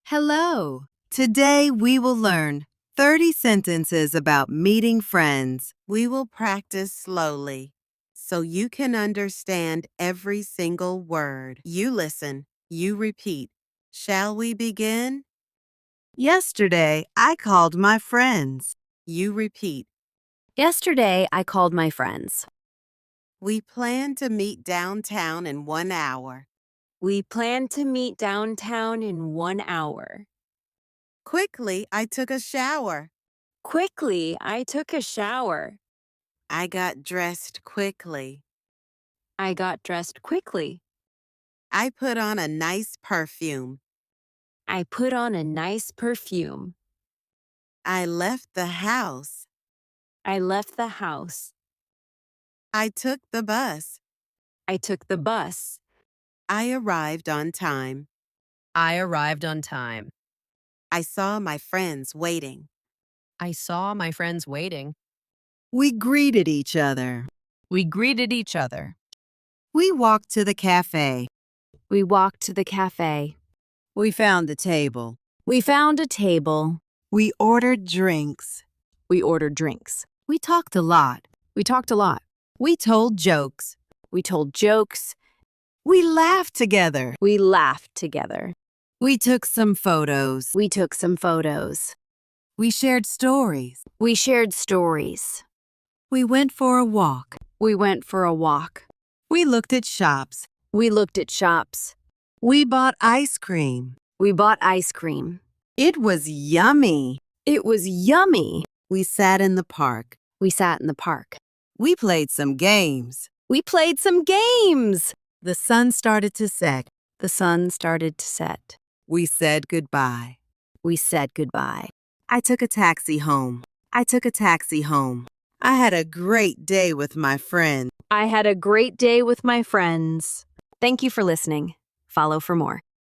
Hello. Today we will learn 30 sentences about meeting friends. We will practice slowly so you can understand every single word. You listen, you repeat. Shall we begin? Yesterday, I called my friends. You repeat. Yesterday, I called my friends. We plan to meet downtown in 1 hour. We plan to meet downtown in 1 hour. Quickly, I took a shower. Quickly, I took a shower. I got dressed quickly. I got dressed quickly. I put on a nice perfume. I put on a nice perfume. I left the house. I left the house. I took the bus. I took the bus. I arrived on time. I arrived on time. I saw my friends waiting. I saw my friends waiting. We greeted each other. We greeted each other. We walked to the cafe. We walked to the cafe. We found a table. We found a table. We ordered drinks. We ordered drinks. We talked a lot. We talked a lot. We told jokes. We told jokes. We laughed together. We laughed together. We took some photos. We took some photos. We shared stories. We shared stories. We went for a walk. We went for a walk. We looked at shops. We looked at shops. We bought ice cream. We bought ice cream. It was yummy. It was yummy. We sat in the park. We sat in the park. We played some games. We played some games. The sun started to set. The sun started to set. We said goodbye. We said goodbye. I took a taxi home. I took a taxi home. I had a great day with my friends. I had a great day with my friends. Thank you for listening. Follow for more.